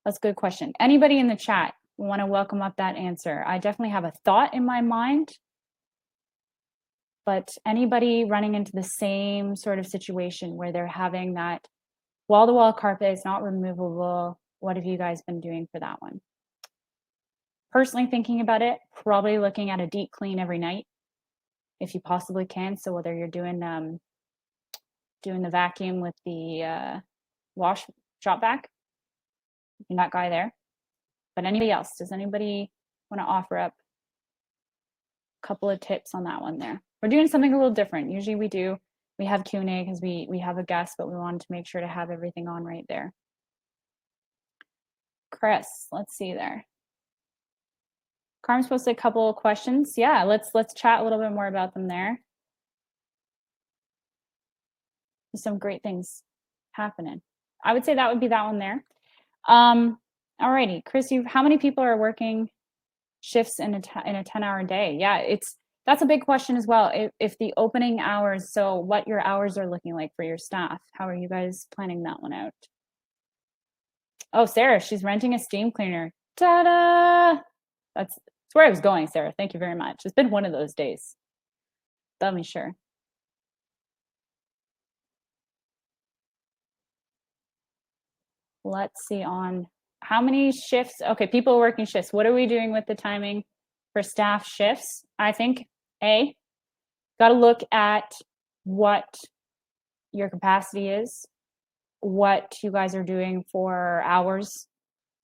That's a good question. Anybody in the chat want to welcome up that answer? I definitely have a thought in my mind, but anybody running into the same sort of situation where they're having that wall-to-wall carpet is not removable, what have you guys been doing for that one? Personally thinking about it, probably looking at a deep clean every night, if you possibly can. So whether you're doing the vacuum with the wash shop vac, that guy there. But anybody else, does anybody want to offer up a couple of tips on that one there? We're doing something a little different. Usually we have Q&A because we have a guest, but we wanted to make sure to have everything on right there. Chris, let's see there. Carmen's posted a couple of questions. Yeah, let's chat a little bit more about them there. There's some great things happening. I would say that would be that one there. Alrighty, Chris, how many people are working shifts in a 10-hour day? Yeah, that's a big question as well. If the opening hours, so what your hours are looking like for your staff, how are you guys planning that one out? Oh, Sarah, she's renting a steam cleaner. Ta-da! That's where I was going, Sarah. Thank you very much. It's been one of those days. Let me sure. Let's see on how many shifts? Okay, people working shifts. What are we doing with the timing for staff shifts? I think got to look at what your capacity is, what you guys are doing for hours.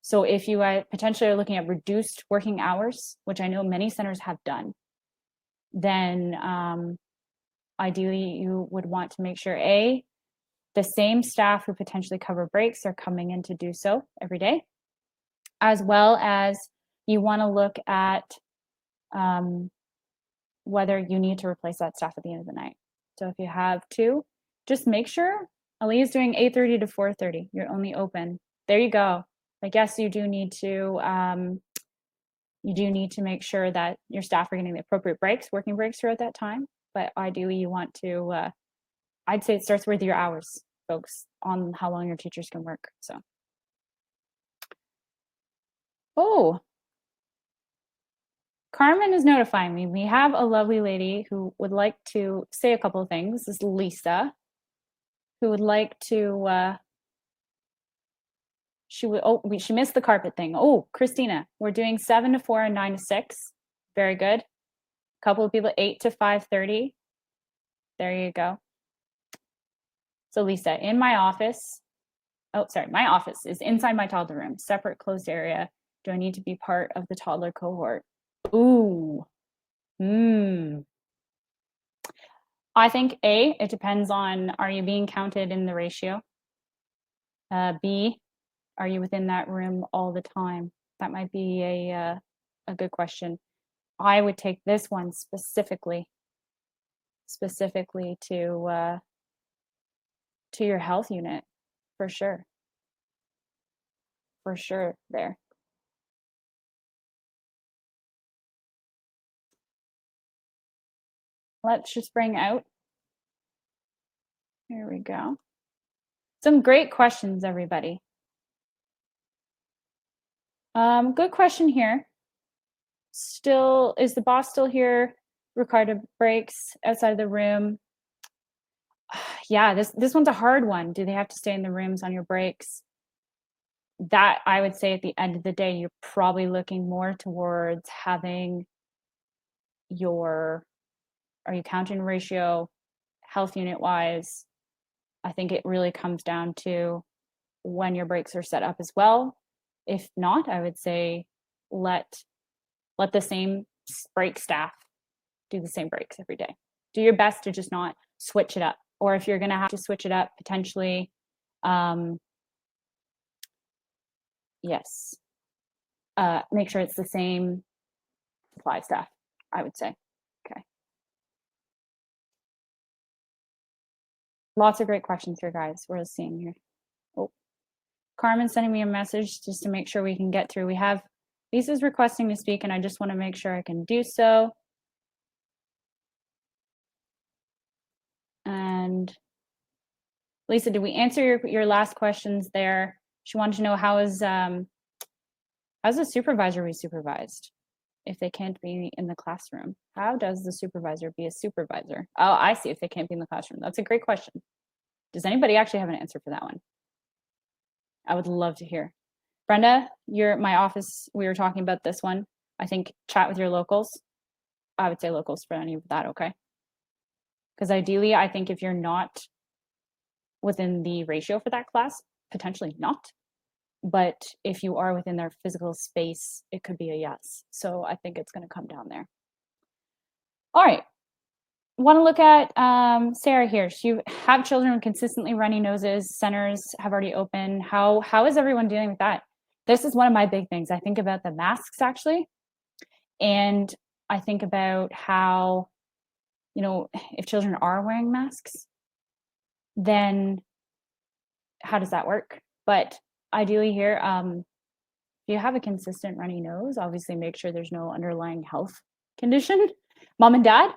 So if you potentially are looking at reduced working hours, which I know many centers have done, then ideally you would want to make sure the same staff who potentially cover breaks are coming in to do so every day, as well as you want to look at whether you need to replace that staff at the end of the night. So if you have two, just make sure Aaliyah's doing 8:30 to 4:30. You're only open. There you go. I guess you do need to make sure that your staff are getting the appropriate breaks, working breaks throughout that time. But ideally, you want to. I'd say it starts with your hours, folks, on how long your teachers can work. So, Carmen is notifying me. We have a lovely lady who would like to say a couple of things. This is Lisa, who would like to. She missed the carpet thing. Oh, Christina, we're doing 7 to 4 and 9 to 6. Very good. A couple of people 8 to 5:30. There you go. So Lisa, in my office. Oh, sorry, my office is inside my toddler room, separate closed area. Do I need to be part of the toddler cohort? Ooh. I think it depends on, are you being counted in the ratio? B, are you within that room all the time? That might be a good question. I would take this one specifically to your health unit, for sure. For sure there. Let's just bring out. Here we go. Some great questions, everybody. Good question here. Still, is the boss still here? Required breaks outside of the room. Yeah, this one's a hard one. Do they have to stay in the rooms on your breaks? That, I would say, at the end of the day, you're probably looking more towards having are you counting ratio, health unit wise? I think it really comes down to when your breaks are set up as well. If not, I would say let the same break staff do the same breaks every day. Do your best to just not switch it up. Or if you're going to have to switch it up, potentially, yes, make sure it's the same supply staff, I would say. Okay. Lots of great questions here, guys. We're seeing here. Oh, Carmen's sending me a message just to make sure we can get through. We have Lisa's requesting to speak, and I just want to make sure I can do so. And Lisa, did we answer your last questions there? She wanted to know how's a supervisor be supervised if they can't be in the classroom? How does the supervisor be a supervisor? Oh, I see, if they can't be in the classroom. That's a great question. Does anybody actually have an answer for that one? I would love to hear. Brenda, you're at my office. We were talking about this one. I think chat with your locals. I would say locals for any of that, okay? Because ideally, I think if you're not within the ratio for that class, potentially not. But if you are within their physical space, it could be a yes. So I think it's going to come down there. All right. Want to look at Sarah here. You have children with consistently runny noses. Centers have already opened. How is everyone dealing with that? This is one of my big things. I think about the masks, actually. And I think about how, if children are wearing masks, then how does that work? But ideally here, if you have a consistent runny nose, obviously make sure there's no underlying health condition. Mom and dad.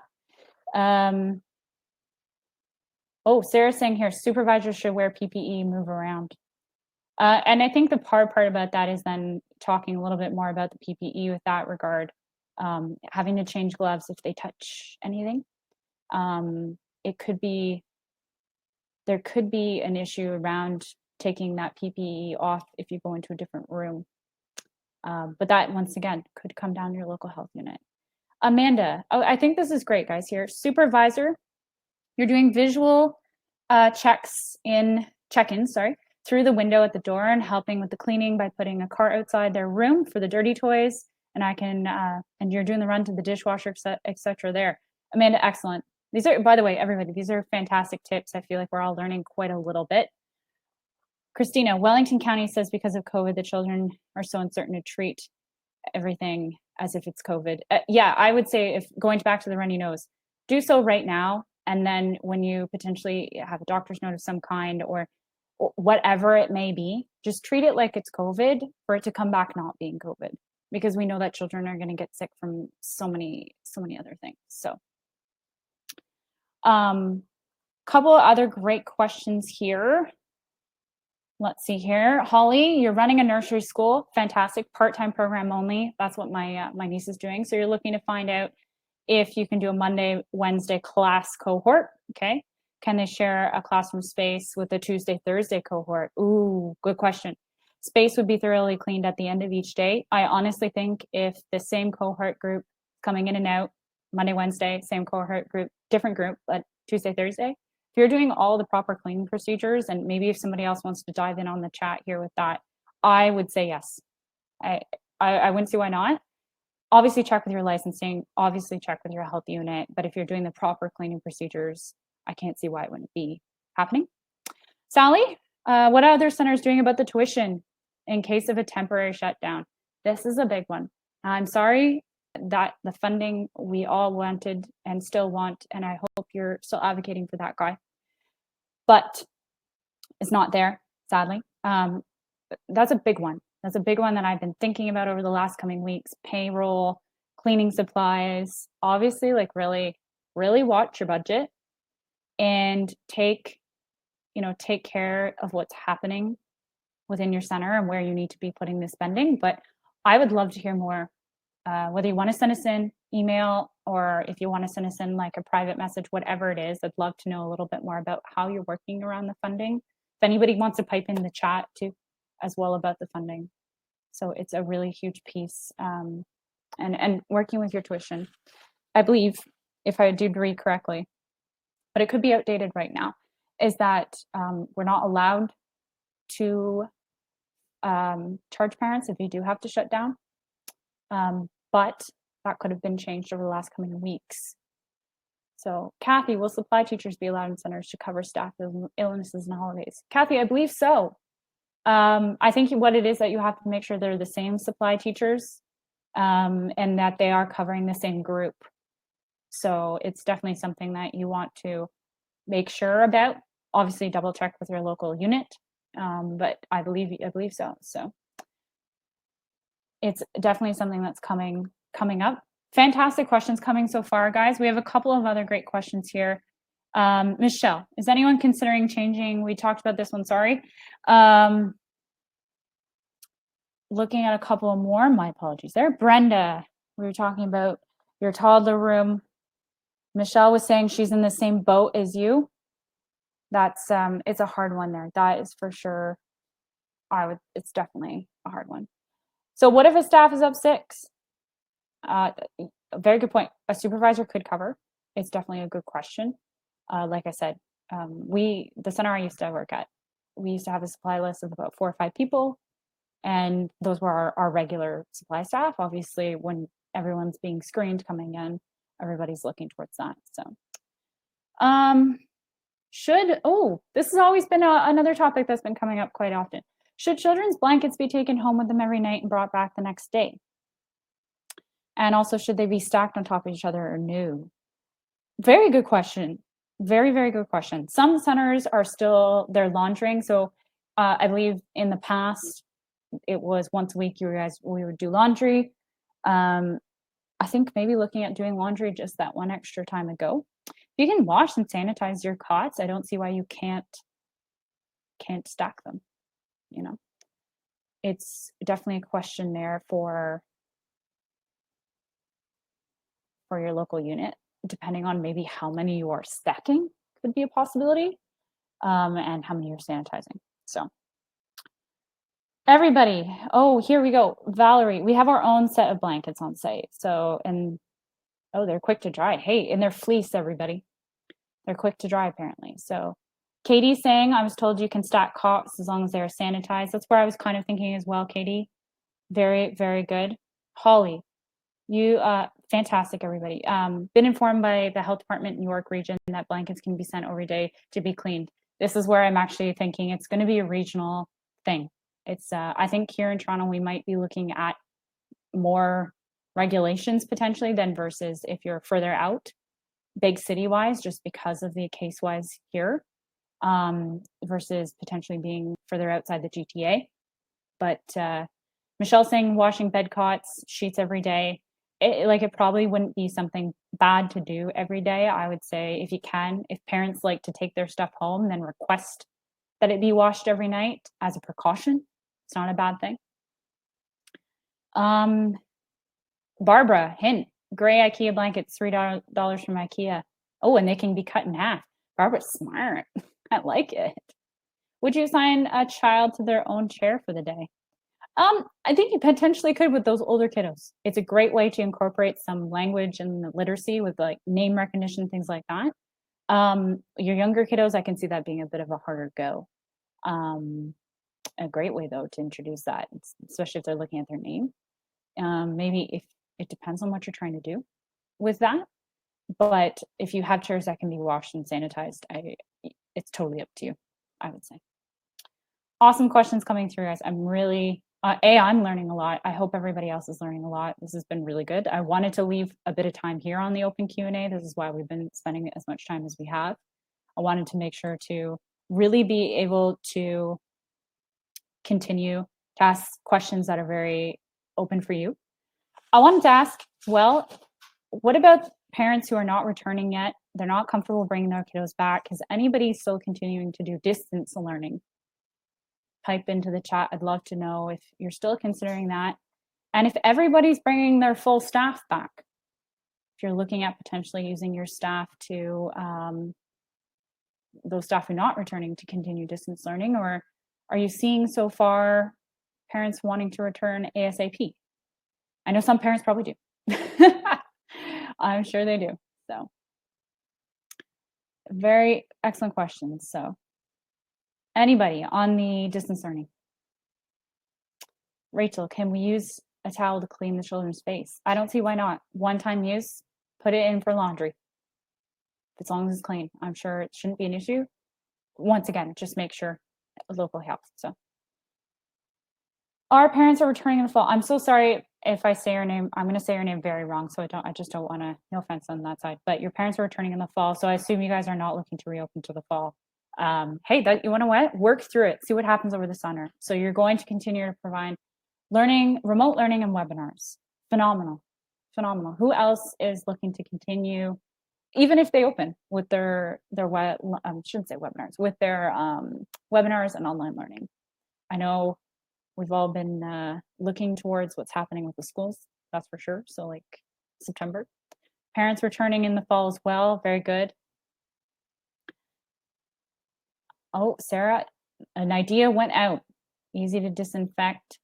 Sarah's saying here, supervisors should wear PPE, move around. And I think the hard part about that is then talking a little bit more about the PPE with that regard, having to change gloves if they touch anything. There could be an issue around taking that PPE off if you go into a different room. But that, once again, could come down to your local health unit. Amanda, oh, I think this is great, guys, here. Supervisor, you're doing visual check-ins, through the window at the door and helping with the cleaning by putting a cart outside their room for the dirty toys. And and you're doing the run to the dishwasher, etc. there. Amanda, excellent. These are, by the way, everybody, these are fantastic tips. I feel like we're all learning quite a little bit. Christina, Wellington County says because of COVID, the children are so uncertain to treat everything as if it's COVID. Yeah, I would say, if going back to the runny nose, do so right now. And then when you potentially have a doctor's note of some kind or whatever it may be, just treat it like it's COVID for it to come back not being COVID, because we know that children are going to get sick from so many other things. So couple of other great questions here. Let's see here. Holly, you're running a nursery school. Fantastic. Part-time program only. That's what my niece is doing. So you're looking to find out if you can do a Monday, Wednesday class cohort. Okay. Can they share a classroom space with a Tuesday, Thursday cohort? Ooh, good question. Space would be thoroughly cleaned at the end of each day. I honestly think if the same cohort group coming in and out, Monday, Wednesday, same cohort group, different group, but Tuesday, Thursday, if you're doing all the proper cleaning procedures, and maybe if somebody else wants to dive in on the chat here with that, I would say yes. I wouldn't see why not. Obviously check with your licensing, obviously check with your health unit, but if you're doing the proper cleaning procedures, I can't see why it wouldn't be happening. Sally, what are other centers doing about the tuition in case of a temporary shutdown? This is a big one. I'm sorry that the funding we all wanted and still want, and I hope you're still advocating for that, guy, but it's not there, sadly. That's a big one. That's a big one that I've been thinking about over the last coming weeks. Payroll, cleaning supplies, obviously, like really watch your budget and take care of what's happening within your center and where you need to be putting the spending. But I would love to hear more, whether you want to send us an email or if you want to send us in like a private message, whatever it is. I'd love to know a little bit more about how you're working around the funding. If anybody wants to pipe in the chat too, as well, about the funding. So it's a really huge piece. And working with your tuition, I believe, if I did read correctly, but it could be outdated right now, is that we're not allowed to charge parents if you do have to shut down. But that could have been changed over the last coming weeks. So Kathy, will supply teachers be allowed in centers to cover staff illnesses and holidays? Kathy, I believe so. I think what it is that you have to make sure they're the same supply teachers and that they are covering the same group. So it's definitely something that you want to make sure about. Obviously, double check with your local unit, but I believe so. So it's definitely something that's coming up. Fantastic questions coming so far, guys. We have a couple of other great questions here. Michelle, is anyone considering changing? We talked about this one, sorry. Looking at a couple more, my apologies there. Brenda, we were talking about your toddler room. Michelle was saying she's in the same boat as you. That's it's a hard one there. That is for sure. It's definitely a hard one. So what if a staff is up 6? Very good point. A supervisor could cover. It's definitely a good question. Like I said, the center I used to work at, we used to have a supply list of about 4 or 5 people, and those were our regular supply staff. Obviously, when everyone's being screened coming in, everybody's looking towards that. So, this has always been another topic that's been coming up quite often. Should children's blankets be taken home with them every night and brought back the next day? And also, should they be stacked on top of each other or no? Very good question. Very, very good question. Some centers are still, they're laundering. So I believe in the past, it was once a week we would do laundry. I think maybe looking at doing laundry just that one extra time ago. If you can wash and sanitize your cots, I don't see why you can't stack them. It's definitely a question there for your local unit, depending on maybe how many you are stacking could be a possibility, and how many you're sanitizing. So Everybody. Oh, here we go. Valerie, we have our own set of blankets on site. So, and oh, they're quick to dry. Hey, and they're fleece, everybody. They're quick to dry, apparently. So, Katie's saying, I was told you can stack cots as long as they're sanitized. That's where I was kind of thinking as well, Katie. Very, very good. Holly, you, fantastic, everybody. Been informed by the health department in York region that blankets can be sent every day to be cleaned. This is where I'm actually thinking it's going to be a regional thing. It's, I think here in Toronto, we might be looking at more regulations potentially than versus if you're further out, big city wise, just because of the case wise here, versus potentially being further outside the GTA. But Michelle's saying washing bed cots, sheets every day. It probably wouldn't be something bad to do every day. I would say if you can, if parents like to take their stuff home, then request that it be washed every night as a precaution. It's not a bad thing. Barbara, hint, gray IKEA blankets, $3 from IKEA. Oh, and they can be cut in half. Barbara's smart. I like it. Would you assign a child to their own chair for the day? I think you potentially could with those older kiddos. It's a great way to incorporate some language and literacy with like name recognition, things like that. Your younger kiddos, I can see that being a bit of a harder go. A great way though to introduce that, especially if they're looking at their name. Maybe if it depends on what you're trying to do with that. But if you have chairs that can be washed and sanitized, it's totally up to you, I would say. Awesome questions coming through, guys. I'm really, I'm learning a lot. I hope everybody else is learning a lot. This has been really good. I wanted to leave a bit of time here on the open Q&A. This is why we've been spending as much time as we have. I wanted to make sure to really be able to continue to ask questions that are very open for you. I wanted to ask, well, what about parents who are not returning yet? They're not comfortable bringing their kiddos back. Is anybody still continuing to do distance learning? Type into the chat. I'd love to know if you're still considering that. And if everybody's bringing their full staff back, if you're looking at potentially using your staff to, those staff who are not returning to continue distance learning, or are you seeing so far parents wanting to return ASAP? I know some parents probably do. I'm sure they do. So very excellent questions. So anybody on the distance learning? Rachel, can we use a towel to clean the children's face? I don't see why not. One-time use, put it in for laundry. As long as it's clean, I'm sure it shouldn't be an issue. Once again, just make sure local health. So our parents are returning in the fall. I'm so sorry if I say your name. I'm going to say your name very wrong. So I just don't want to, no offense on that side, but your parents are returning in the fall. So I assume you guys are not looking to reopen to the fall. Hey, you want to what? Work through it. See what happens over the summer. So you're going to continue to provide learning, remote learning and webinars. Phenomenal. Phenomenal. Who else is looking to continue, even if they open with their shouldn't say webinars, with their webinars and online learning? I know we've all been looking towards what's happening with the schools, that's for sure. So like September. Parents returning in the fall as well, very good. Oh, Sarah, an idea went out. Easy to disinfect.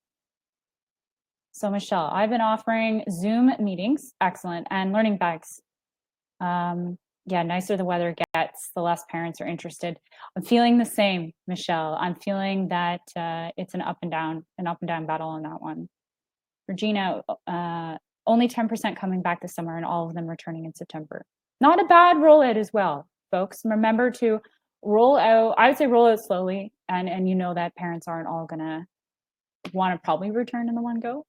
So Michelle, I've been offering Zoom meetings, excellent, and learning bags. Yeah, nicer the weather gets, the less parents are interested. I'm feeling the same, Michelle. I'm feeling that it's an up and down battle on that one. Regina, only 10% coming back this summer and all of them returning in September. Not a bad rollout as well, folks. Remember to roll out, I would say roll out slowly, and you know that parents aren't all gonna want to probably return in the one go.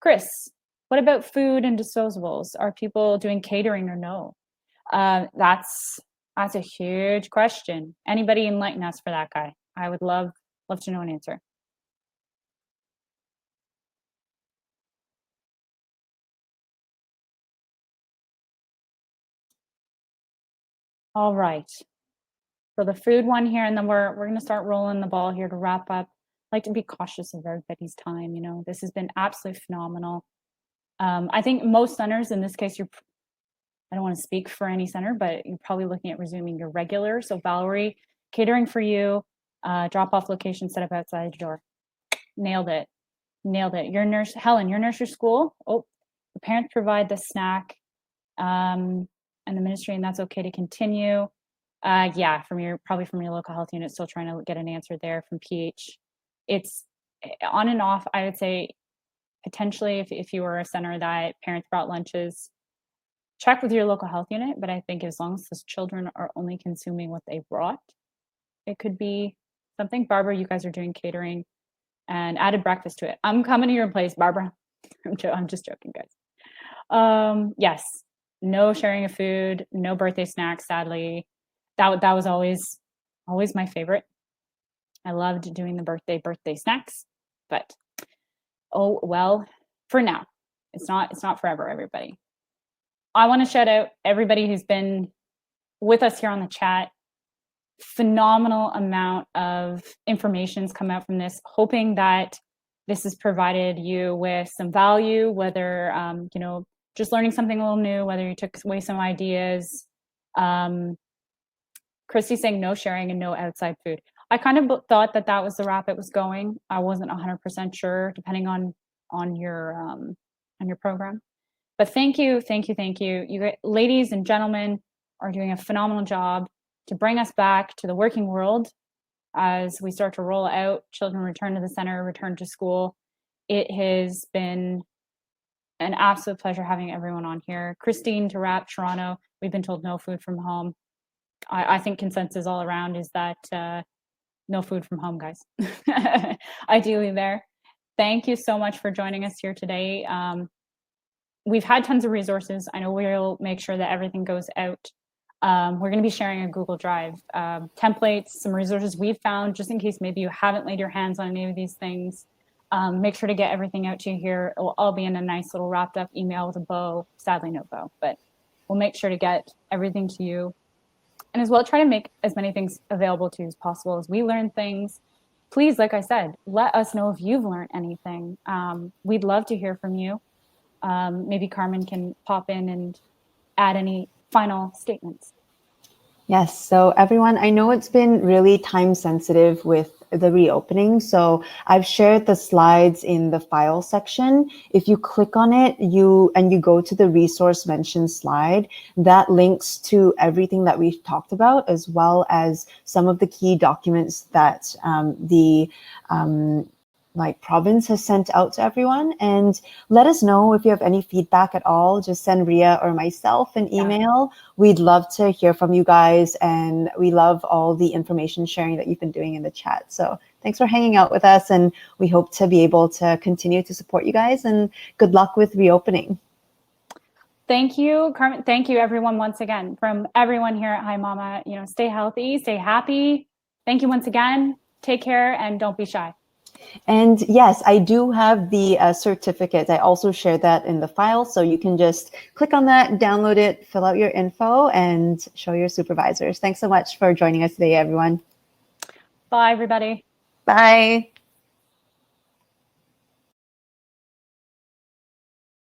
Chris, what about food and disposables? Are people doing catering or no? That's a huge question. Anybody enlighten us for that guy? I would love to know an answer. All right. So the food one here, and then we're going to start rolling the ball here to wrap up. I like to be cautious of everybody's time. You know, this has been absolutely phenomenal. I think most centers, in this case, I don't want to speak for any center, but you're probably looking at resuming your regular. So Valerie, catering for you, drop-off location set up outside your door. nailed it. Helen, your nursery school. Oh, the parents provide the snack, and the ministry, and that's okay to continue. Yeah, probably from your local health unit, still trying to get an answer there from PH. It's on and off. I would say potentially if you were a center that parents brought lunches, check with your local health unit. But I think as long as the children are only consuming what they brought, it could be something. Barbara, you guys are doing catering and added breakfast to it. I'm coming to your place, Barbara. I'm just joking, guys. Yes, no sharing of food, no birthday snacks, sadly. That was always my favorite. I loved doing the birthday snacks, but oh well, for now. It's not forever, everybody. I want to shout out everybody who's been with us here on the chat. Phenomenal amount of information's come out from this, hoping that this has provided you with some value, whether just learning something a little new, whether you took away some ideas. Christy saying no sharing and no outside food. I kind of thought that was the route it was going. I wasn't 100% sure, depending on your program. But thank you. You ladies and gentlemen are doing a phenomenal job to bring us back to the working world as we start to roll out children return to the center, return to school. It has been an absolute pleasure having everyone on here. Christine to wrap, Toronto, we've been told no food from home. I think consensus all around is that no food from home, guys. Ideally there. Thank you so much for joining us here today. We've had tons of resources. I know we'll make sure that everything goes out. We're going to be sharing a Google Drive, templates, some resources we've found, just in case maybe you haven't laid your hands on any of these things. Make sure to get everything out to you here. It will all be in a nice little wrapped up email with a bow. Sadly, no bow, but we'll make sure to get everything to you. And as well, try to make as many things available to you as possible. As we learn things, please, like I said, let us know if you've learned anything. We'd love to hear from you. Maybe Carmen can pop in and add any final statements. Yes. So everyone, I know it's been really time sensitive with the reopening. So I've shared the slides in the file section. If you click on it, you go to the resource mentioned slide, that links to everything that we've talked about, as well as some of the key documents that the province has sent out to everyone. And let us know if you have any feedback at all. Just send Ria or myself an email. We'd love to hear from you guys, and we love all the information sharing that you've been doing in the chat. So thanks for hanging out with us, and we hope to be able to continue to support you guys, and good luck with reopening. Thank you, Carmen. Thank you, everyone, once again. From everyone here at Hi Mama, stay healthy, stay happy. Thank you once again. Take care and don't be shy. And yes, I do have the certificate. I also shared that in the file. So you can just click on that, download it, fill out your info, and show your supervisors. Thanks so much for joining us today, everyone. Bye, everybody. Bye.